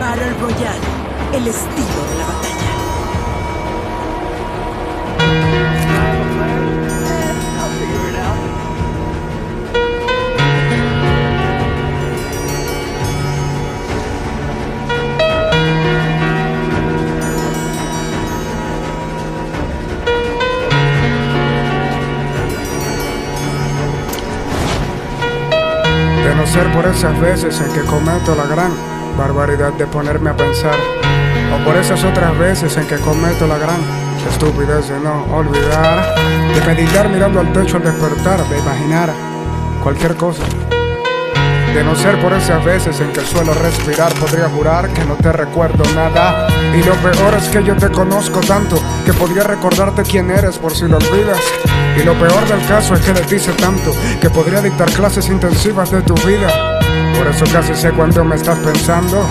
Battle Royale, el estilo de la batalla. De no ser por esas veces en que cometo la gran barbaridad de ponerme a pensar, o por esas otras veces en que cometo la gran estupidez de no olvidar, de meditar mirando al techo al despertar, de imaginar cualquier cosa. De no ser por esas veces en que suelo respirar, podría jurar que no te recuerdo nada. Y lo peor es que yo te conozco tanto que podría recordarte quién eres por si lo olvidas. Y lo peor del caso es que de ti sé tanto que podría dictar clases intensivas de tu vida. Por eso casi sé cuando me estás pensando.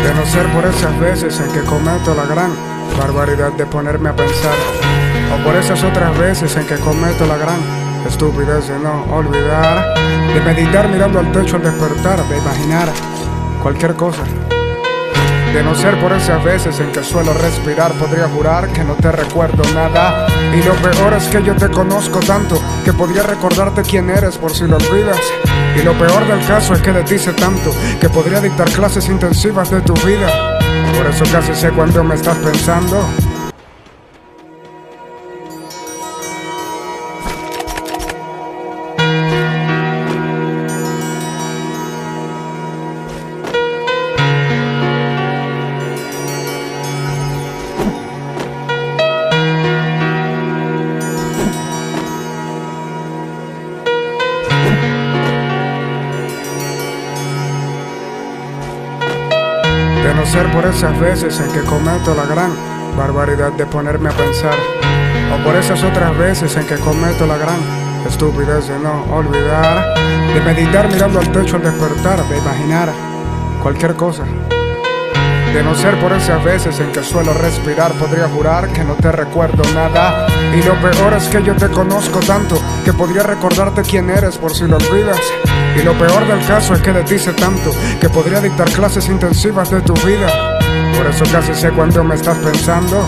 De no ser por esas veces en que cometo la gran barbaridad de ponerme a pensar, o por esas otras veces en que cometo la gran estupidez de no olvidar, de meditar mirando al techo al despertar, de imaginar cualquier cosa. De no ser por esas veces en que suelo respirar, podría jurar que no te recuerdo nada. Y lo peor es que yo te conozco tanto que podría recordarte quién eres por si lo olvidas. Y lo peor del caso es que de ti sé tanto que podría dictar clases intensivas de tu vida. Por eso casi sé cuando me estás pensando. De no ser por esas veces en que cometo la gran barbaridad de ponerme a pensar, o por esas otras veces en que cometo la gran estupidez de no olvidar, de meditar mirando al techo al despertar, de imaginar cualquier cosa. De no ser por esas veces en que suelo respirar, podría jurar que no te recuerdo nada. Y lo peor es que yo te conozco tanto que podría recordarte quién eres por si lo olvidas. Y lo peor del caso es que de ti sé tanto que podría dictar clases intensivas de tu vida. Por eso casi sé cuando me estás pensando.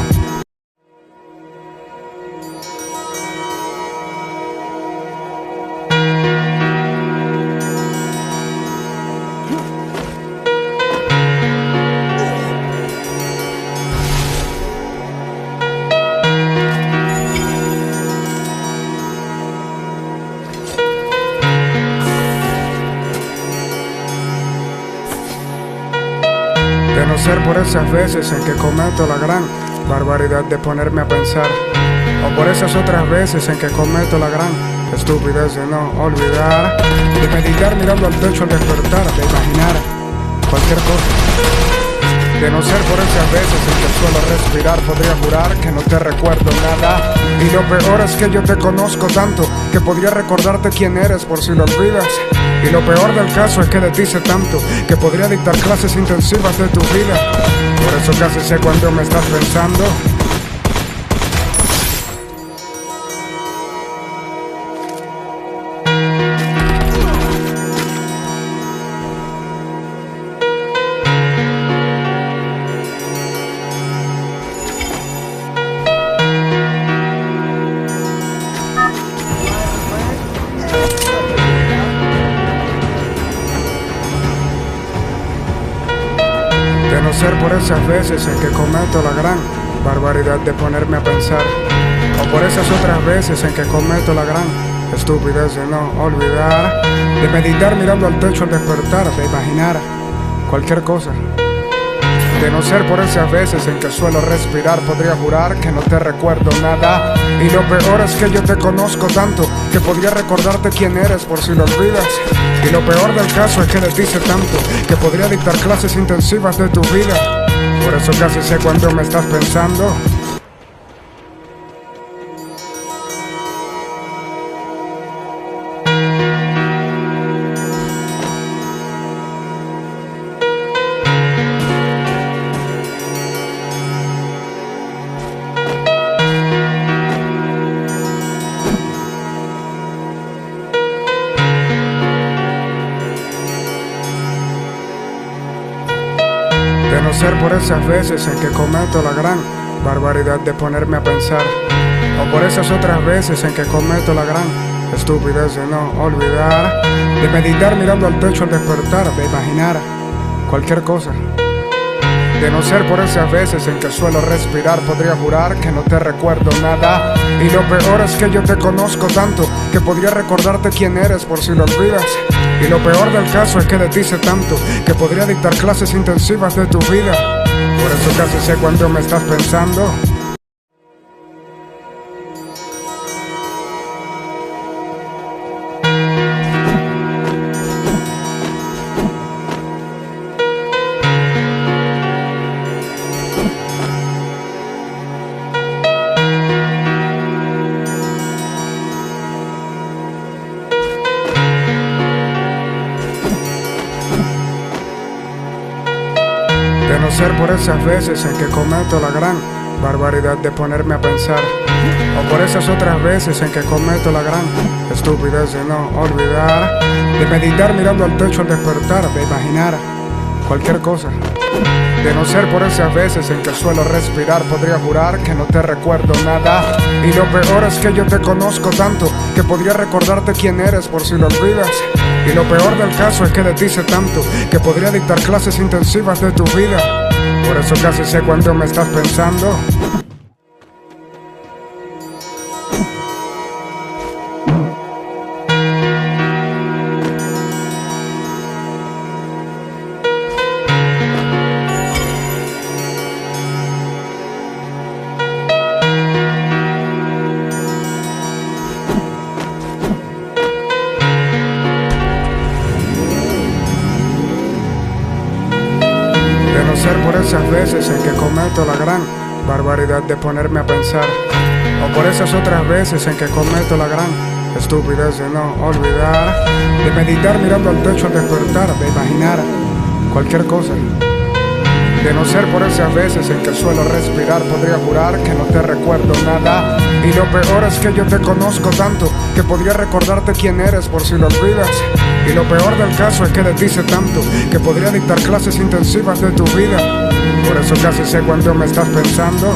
De no ser por esas veces en que cometo la gran barbaridad de ponerme a pensar, o por esas otras veces en que cometo la gran estupidez de no olvidar, de meditar mirando al techo al despertar, de imaginar cualquier cosa. De no ser por esas veces en que suelo respirar, podría jurar que no te recuerdo nada. Y lo peor es que yo te conozco tanto que podría recordarte quién eres por si lo olvidas. Y lo peor del caso es que de ti sé tanto que podría dictar clases intensivas de tu vida. Por eso casi sé cuando me estás pensando. De no ser por esas veces en que cometo la gran barbaridad de ponerme a pensar, o por esas otras veces en que cometo la gran estupidez de no olvidar, de meditar mirando al techo al despertar, de imaginar cualquier cosa. De no ser por esas veces en que suelo respirar, podría jurar que no te recuerdo nada. Y lo peor es que yo te conozco tanto que podría recordarte quién eres por si lo olvidas. Y lo peor del caso es que de ti sé tanto que podría dictar clases intensivas de tu vida. Por eso casi sé cuando me estás pensando. ser por esas veces en que cometo la gran barbaridad de ponerme a pensar, o por esas otras veces en que cometo la gran estupidez de no olvidar, de meditar mirando al techo al despertar, de imaginar cualquier cosa. De no ser por esas veces en que suelo respirar, podría jurar que no te recuerdo nada. Y lo peor es que yo te conozco tanto que podría recordarte quién eres por si lo olvidas. Y lo peor del caso es que de ti sé tanto que podría dictar clases intensivas de tu vida. Por eso casi sé cuánto me estás pensando. De no ser por esas veces en que cometo la gran barbaridad de ponerme a pensar, o por esas otras veces en que cometo la gran estupidez de no olvidar, de meditar mirando al techo al despertar, de imaginar cualquier cosa. De no ser por esas veces en que suelo respirar, podría jurar que no te recuerdo nada. Y lo peor es que yo te conozco tanto que podría recordarte quién eres por si lo olvidas. Y lo peor del caso es que de ti sé tanto que podría dictar clases intensivas de tu vida. Por eso casi sé cuánto me estás pensando. De no ser por esas veces en que cometo la gran barbaridad de ponerme a pensar, o por esas otras veces en que cometo la gran estupidez de no olvidar, de meditar mirando al techo al despertar, de imaginar cualquier cosa. De no ser por esas veces en que suelo respirar, podría jurar que no te recuerdo nada. Y lo peor es que yo te conozco tanto que podría recordarte quién eres por si lo olvidas. Y lo peor del caso es que de ti sé tanto que podría dictar clases intensivas de tu vida. Por eso casi sé cuánto me estás pensando.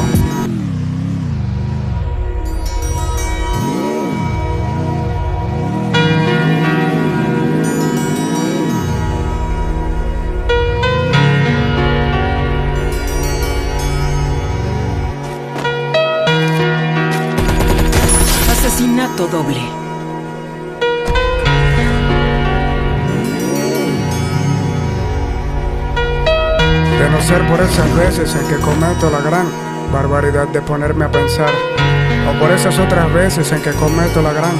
Asesinato doble. De no ser por esas veces en que cometo la gran barbaridad de ponerme a pensar, o por esas otras veces en que cometo la gran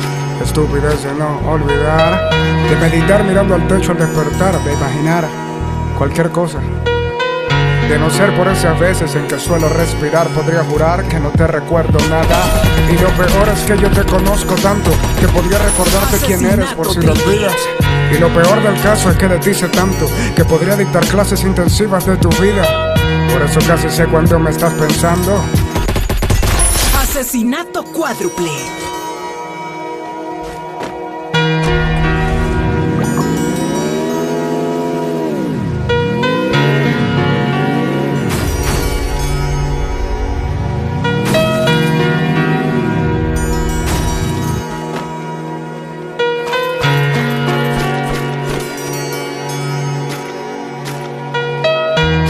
estupidez de no olvidar, de meditar mirando al techo al despertar, de imaginar cualquier cosa. De no ser por esas veces en que suelo respirar, podría jurar que no te recuerdo nada. Y lo peor es que yo te conozco tanto que podría recordarte quién eres por si lo olvidas. Y lo peor del caso es que de ti sé tanto que podría dictar clases intensivas de tu vida. Por eso casi sé cuánto me estás pensando. Asesinato cuádruple.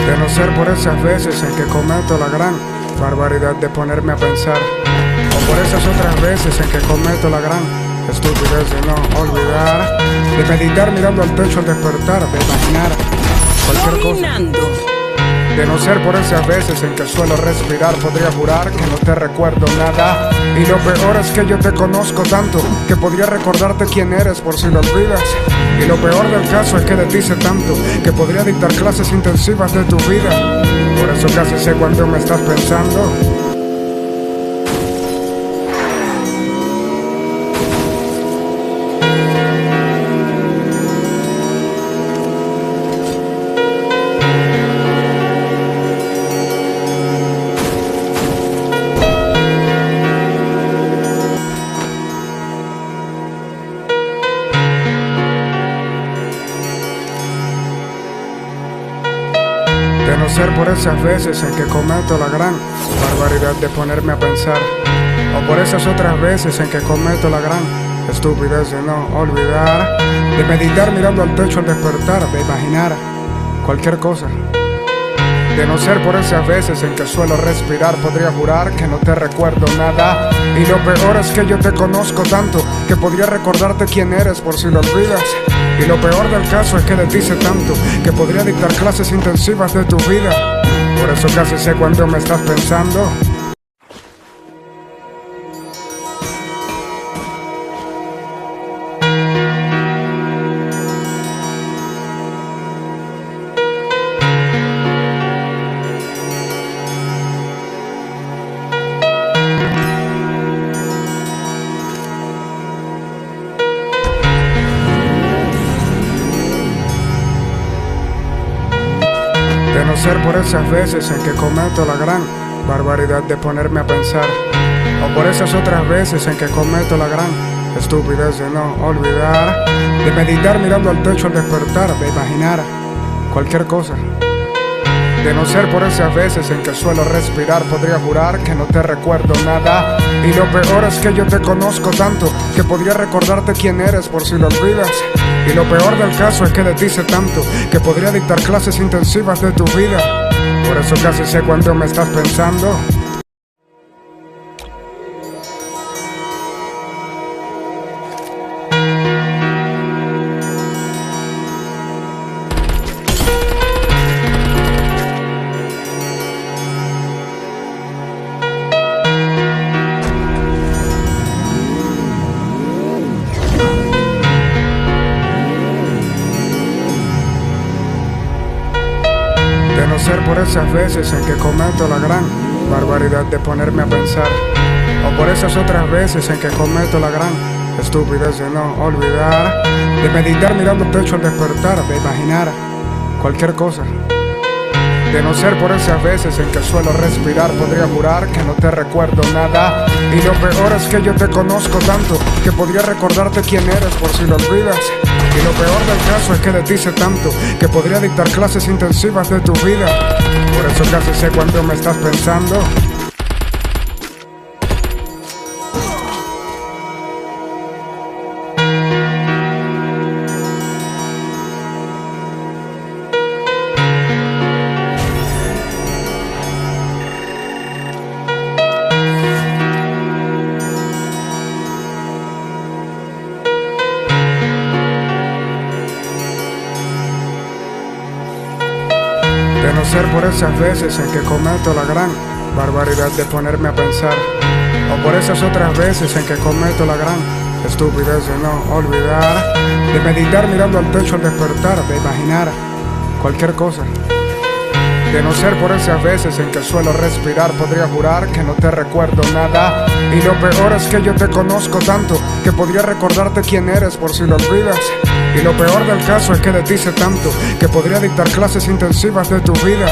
De no ser por esas veces en que cometo la gran barbaridad de ponerme a pensar, o por esas otras veces en que cometo la gran estupidez de no olvidar, de meditar mirando al techo al despertar, de imaginar cualquier cosa. Dominando. De no ser por esas veces en que suelo respirar, podría jurar que no te recuerdo nada. Y lo peor es que yo te conozco tanto que podría recordarte quién eres por si lo olvidas. Y lo peor del caso es que de ti sé tanto que podría dictar clases intensivas de tu vida. Por eso casi sé cuánto me estás pensando. De no ser por esas veces en que cometo la gran barbaridad de ponerme a pensar, o por esas otras veces en que cometo la gran estupidez de no olvidar, de meditar mirando al techo al despertar, de imaginar cualquier cosa. De no ser por esas veces en que suelo respirar, podría jurar que no te recuerdo nada. Y lo peor es que yo te conozco tanto que podría recordarte quién eres por si lo olvidas. Y lo peor del caso es que de ti sé tanto que podría dictar clases intensivas de tu vida. Por eso casi sé cuándo me estás pensando. De no ser por esas veces en que cometo la gran barbaridad de ponerme a pensar, o por esas otras veces en que cometo la gran estupidez de no olvidar, de meditar mirando al techo al despertar, de imaginar cualquier cosa. De no ser por esas veces en que suelo respirar, podría jurar que no te recuerdo nada. Y lo peor es que yo te conozco tanto que podría recordarte quién eres por si lo olvidas. Y lo peor del caso es que de ti sé tanto que podría dictar clases intensivas de tu vida. Por eso casi sé cuándo me estás pensando. De no ser por esas veces en que cometo la gran barbaridad de ponerme a pensar, o por esas otras veces en que cometo la gran estupidez de no olvidar, de meditar mirando el techo al despertar, de imaginar cualquier cosa. De no ser por esas veces en que suelo respirar, podría jurar que no te recuerdo nada. Y lo peor es que yo te conozco tanto que podría recordarte quién eres por si lo olvidas. Y lo peor del caso es que de ti sé tanto que podría dictar clases intensivas de tu vida. Por eso casi sé cuándo me estás pensando. De no ser por esas veces en que cometo la gran barbaridad de ponerme a pensar, o por esas otras veces en que cometo la gran estupidez de no olvidar, de meditar mirando al techo al despertar, de imaginar cualquier cosa. De no ser por esas veces en que suelo respirar, podría jurar que no te recuerdo nada. Y lo peor es que yo te conozco tanto que podría recordarte quién eres por si lo olvidas. Y lo peor del caso es que de ti sé tanto que podría dictar clases intensivas de tu vida.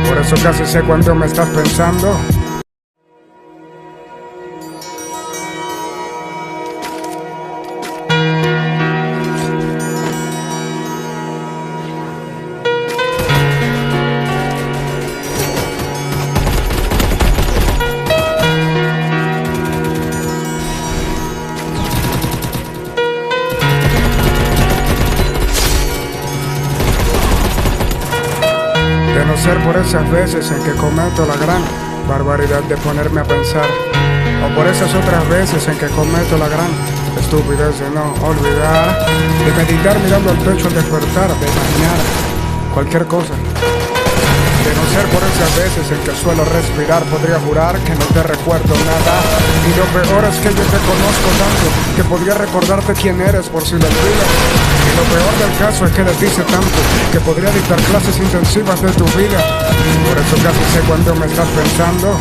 Por eso casi sé cuándo me estás pensando. De no ser por esas veces en que cometo la gran barbaridad de ponerme a pensar, o por esas otras veces en que cometo la gran estupidez de no olvidar, de meditar mirando al techo al despertar, de imaginar cualquier cosa. De no ser por esas veces en que suelo respirar, podría jurar que no te recuerdo nada. Y lo peor es que yo te conozco tanto que podría recordarte quién eres por si lo olvidas. Y lo peor del caso es que de ti sé tanto que podría dictar clases intensivas de tu vida. Por eso casi sé cuándo me estás pensando.